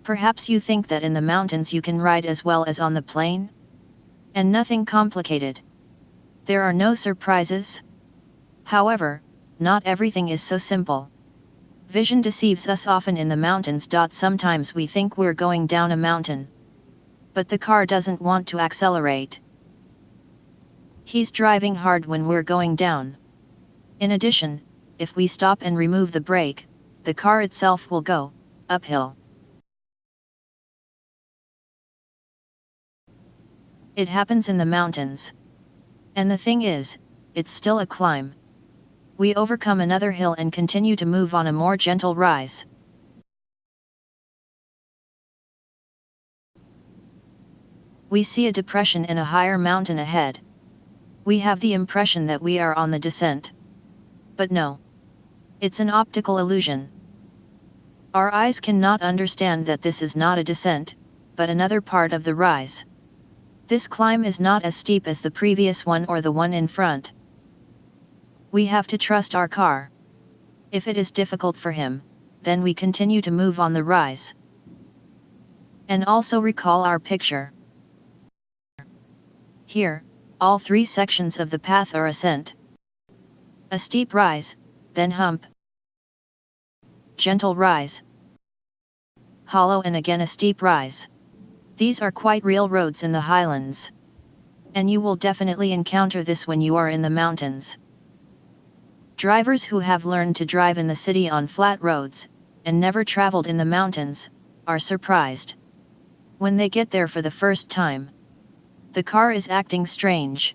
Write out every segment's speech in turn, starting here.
Perhaps you think that in the mountains you can ride as well as on the plain? And nothing complicated. There are no surprises. However, not everything is so simple. Vision deceives us often in the mountains. Sometimes we think we're going down a mountain. But the car doesn't want to accelerate. He's driving hard when we're going down. In addition, if we stop and remove the brake, the car itself will go uphill. It happens in the mountains. And the thing is, it's still a climb. We overcome another hill and continue to move on a more gentle rise. We see a depression in a higher mountain ahead. We have the impression that we are on the descent. But no. It's an optical illusion. Our eyes cannot understand that this is not a descent, but another part of the rise. This climb is not as steep as the previous one or the one in front. We have to trust our car. If it is difficult for him, then we continue to move on the rise. And also recall our picture. Here, all three sections of the path are ascent. A steep rise, then hump. Gentle rise. Hollow and again a steep rise. These are quite real roads in the highlands. And you will definitely encounter this when you are in the mountains. Drivers who have learned to drive in the city on flat roads, and never traveled in the mountains, are surprised. When they get there for the first time, the car is acting strange.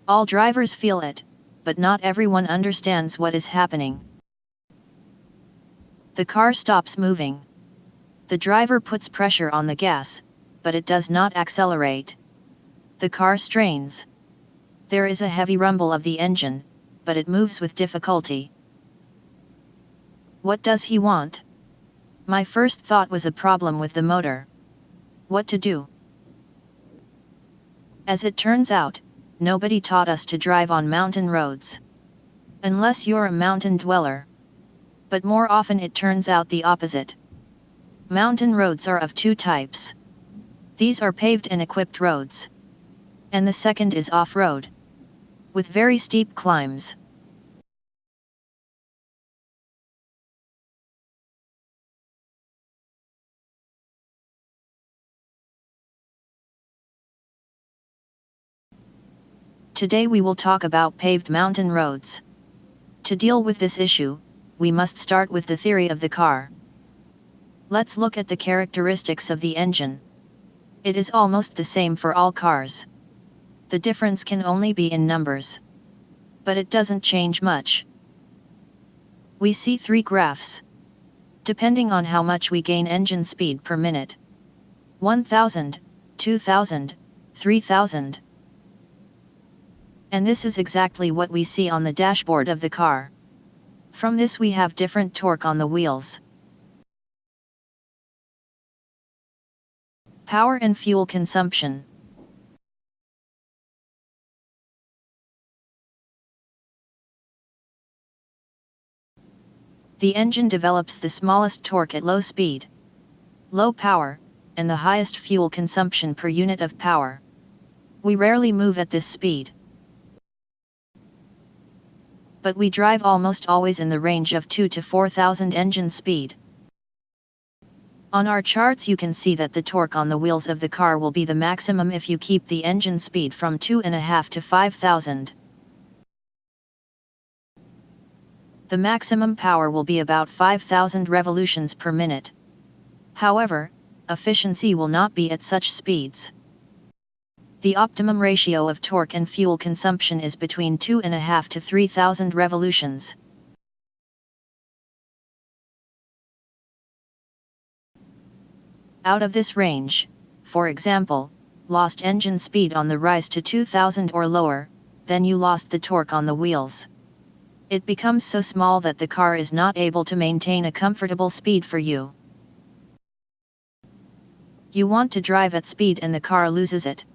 All drivers feel it, but not everyone understands what is happening. The car stops moving. The driver puts pressure on the gas, but it does not accelerate. The car strains. There is a heavy rumble of the engine, but it moves with difficulty. What does he want? My first thought was a problem with the motor. What to do? As it turns out, nobody taught us to drive on mountain roads. Unless you're a mountain dweller. But more often it turns out the opposite. Mountain roads are of two types. These are paved and equipped roads. And the second is off-road. With very steep climbs. Today we will talk about paved mountain roads. To deal with this issue, we must start with the theory of the car. Let's look at the characteristics of the engine. It is almost the same for all cars. The difference can only be in numbers. But it doesn't change much. We see three graphs. Depending on how much we gain engine speed per minute. 1000, 2000, 3000. And this is exactly what we see on the dashboard of the car. From this we have different torque on the wheels. Power and fuel consumption. The engine develops the smallest torque at low speed, low power, and the highest fuel consumption per unit of power. We rarely move at this speed. But we drive almost always in the range of 2 to 4000 engine speed. On our charts you can see that the torque on the wheels of the car will be the maximum if you keep the engine speed from 2.5 to 5000. The maximum power will be about 5000 revolutions per minute. However, efficiency will not be at such speeds. The optimum ratio of torque and fuel consumption is between 2.5 to 3000 revolutions. Out of this range, for example, lost engine speed on the rise to 2000 or lower, then you lost the torque on the wheels. It becomes so small that the car is not able to maintain a comfortable speed for you. You want to drive at speed and the car loses it.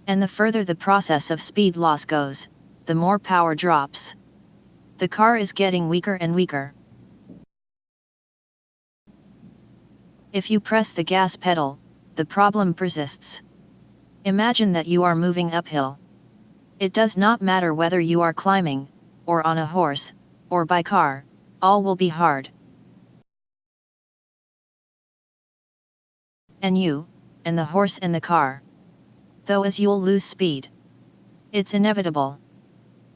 And the further the process of speed loss goes, the more power drops. The car is getting weaker and weaker. If you press the gas pedal, the problem persists. Imagine that you are moving uphill. It does not matter whether you are climbing, or on a horse, or by car, all will be hard. And you, and the horse and the car. Though as you'll lose speed. It's inevitable.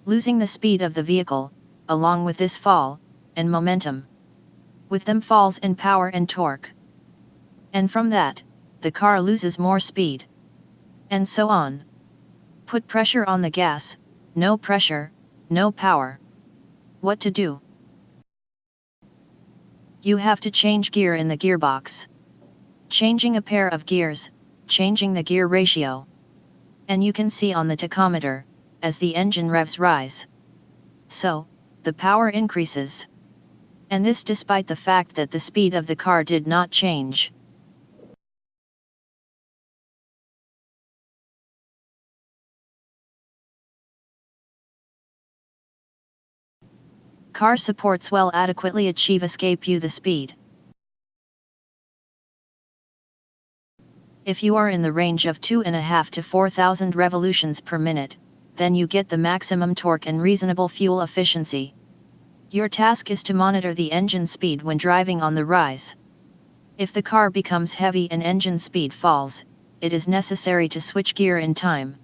Losing the speed of the vehicle, along with this fall, and momentum. With them falls in power and torque. And from that, the car loses more speed. And so on. Put pressure on the gas, no pressure, no power. What to do? You have to change gear in the gearbox. Changing a pair of gears, changing the gear ratio. And you can see on the tachometer, as the engine revs rise. So, the power increases. And this despite the fact that the speed of the car did not change. Car supports well adequately achieve escape you the speed. If you are in the range of 2.5 to 4,000 revolutions per minute, then you get the maximum torque and reasonable fuel efficiency. Your task is to monitor the engine speed when driving on the rise. If the car becomes heavy and engine speed falls, it is necessary to switch gear in time.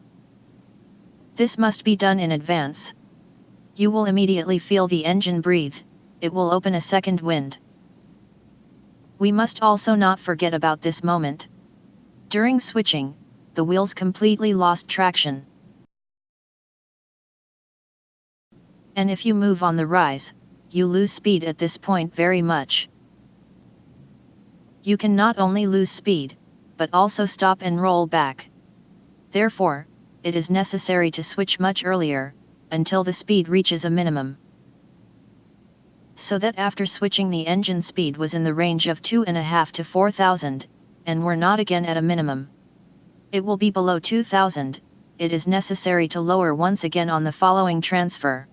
This must be done in advance. You will immediately feel the engine breathe, it will open a second wind. We must also not forget about this moment. During switching, the wheels completely lost traction. And if you move on the rise, you lose speed at this point very much. You can not only lose speed, but also stop and roll back. Therefore, it is necessary to switch much earlier, until the speed reaches a minimum. So that after switching the engine speed was in the range of 2.5 to 4,000, and we're not again at a minimum. It will be below 2,000, it is necessary to lower once again on the following transfer.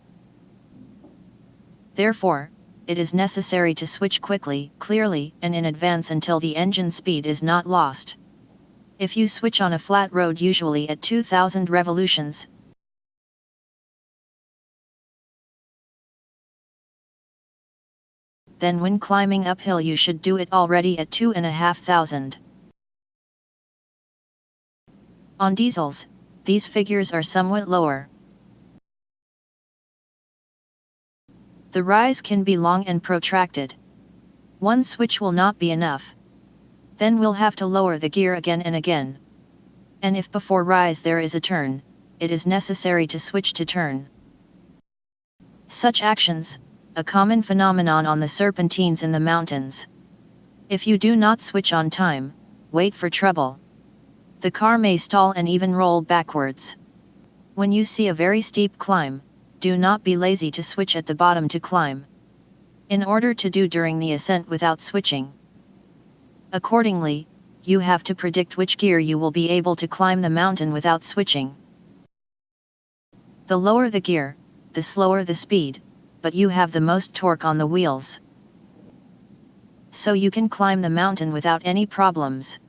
Therefore, it is necessary to switch quickly, clearly, and in advance until the engine speed is not lost. If you switch on a flat road usually at 2,000 revolutions, then when climbing uphill you should do it already at 2,500. On diesels, these figures are somewhat lower. The rise can be long and protracted. One switch will not be enough. Then we'll have to lower the gear again and again. And if before rise there is a turn, it is necessary to switch to turn. Such actions, a common phenomenon on the serpentines in the mountains. If you do not switch on time, wait for trouble. The car may stall and even roll backwards. When you see a very steep climb, do not be lazy to switch at the bottom to climb. In order to do during the ascent without switching. Accordingly, you have to predict which gear you will be able to climb the mountain without switching. The lower the gear, the slower the speed, but you have the most torque on the wheels. So you can climb the mountain without any problems.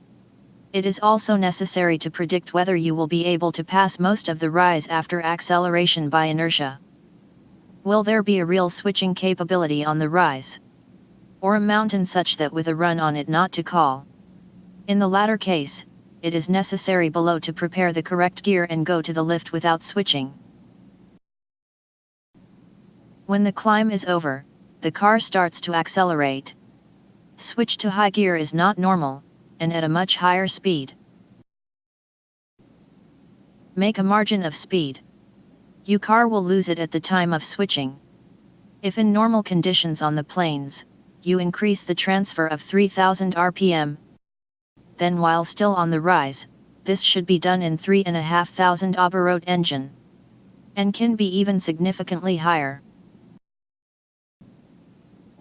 It is also necessary to predict whether you will be able to pass most of the rise after acceleration by inertia. Will there be a real switching capability on the rise? Or a mountain such that with a run on it not to call? In the latter case, it is necessary below to prepare the correct gear and go to the lift without switching. When the climb is over, the car starts to accelerate. Switch to high gear is not normal, and at a much higher speed. Make a margin of speed. Your car will lose it at the time of switching. If in normal conditions on the plains, you increase the transfer of 3000 rpm, then while still on the rise, this should be done in 3,500 oberroad engine, and can be even significantly higher.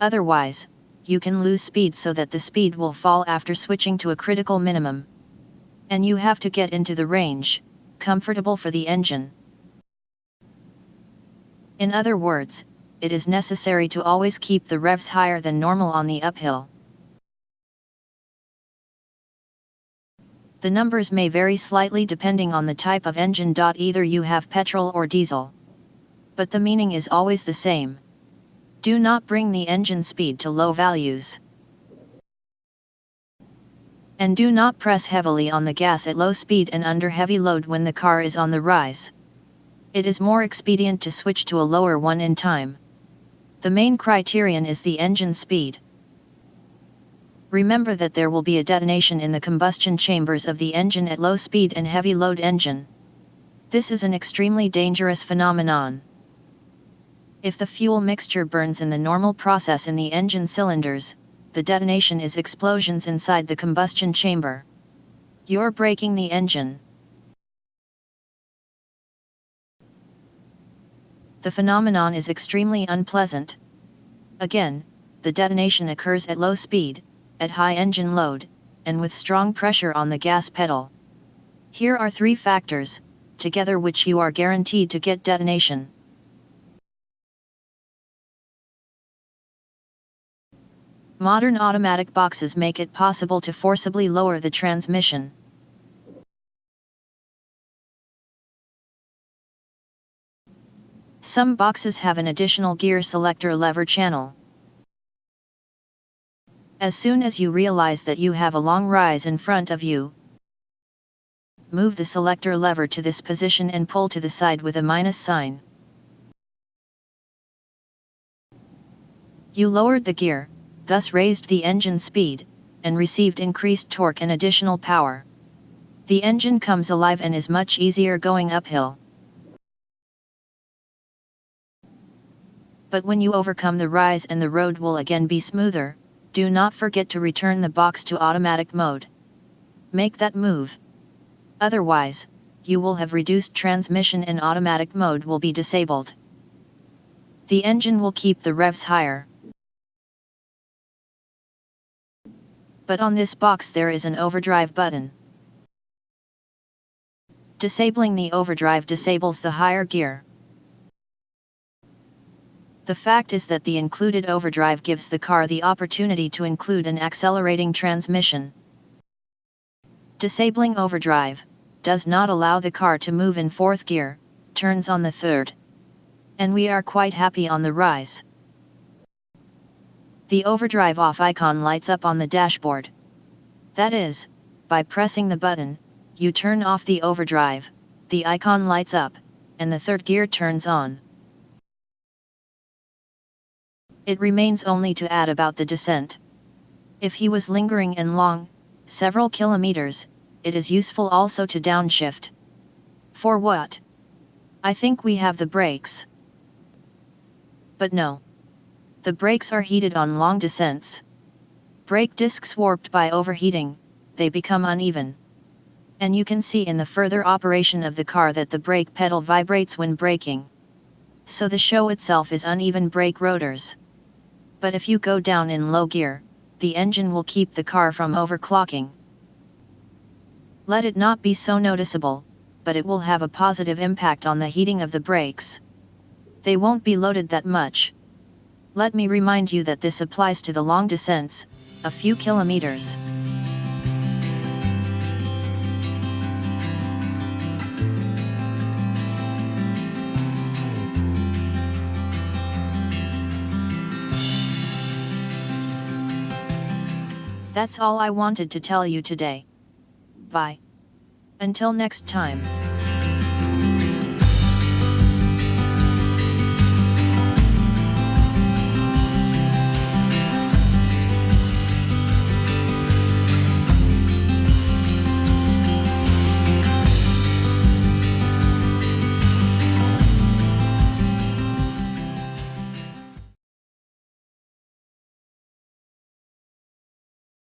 Otherwise, you can lose speed so that the speed will fall after switching to a critical minimum. And you have to get into the range, comfortable for the engine. In other words, it is necessary to always keep the revs higher than normal on the uphill. The numbers may vary slightly depending on the type of engine. Either you have petrol or diesel. But the meaning is always the same. Do not bring the engine speed to low values. And do not press heavily on the gas at low speed and under heavy load when the car is on the rise. It is more expedient to switch to a lower one in time. The main criterion is the engine speed. Remember that there will be a detonation in the combustion chambers of the engine at low speed and heavy load engine. This is an extremely dangerous phenomenon. If the fuel mixture burns in the normal process in the engine cylinders, the detonation is explosions inside the combustion chamber. You're breaking the engine. The phenomenon is extremely unpleasant. Again, the detonation occurs at low speed, at high engine load, and with strong pressure on the gas pedal. Here are 3 factors, together which you are guaranteed to get detonation. Modern automatic boxes make it possible to forcibly lower the transmission. Some boxes have an additional gear selector lever channel. As soon as you realize that you have a long rise in front of you, move the selector lever to this position and pull to the side with a minus sign. You lowered the gear, thus raised the engine speed, and received increased torque and additional power. The engine comes alive and is much easier going uphill. But when you overcome the rise and the road will again be smoother, do not forget to return the box to automatic mode. Make that move. Otherwise, you will have reduced transmission and automatic mode will be disabled. The engine will keep the revs higher. But on this box there is an overdrive button. Disabling the overdrive disables the higher gear. The fact is that the included overdrive gives the car the opportunity to include an accelerating transmission. Disabling overdrive does not allow the car to move in 4th gear, turns on the 3rd. And we are quite happy on the rise. The overdrive off icon lights up on the dashboard. That is, by pressing the button, you turn off the overdrive, the icon lights up, and the 3rd gear turns on. It remains only to add about the descent. If he was lingering and long, several kilometers, it is useful also to downshift. For what? I think we have the brakes. But no. The brakes are heated on long descents. Brake discs warped by overheating, they become uneven. And you can see in the further operation of the car that the brake pedal vibrates when braking. So the show itself is uneven brake rotors. But if you go down in low gear, the engine will keep the car from overclocking. Let it not be so noticeable, but it will have a positive impact on the heating of the brakes. They won't be loaded that much. Let me remind you that this applies to the long descents, a few kilometers. That's all I wanted to tell you today. Bye. Until next time.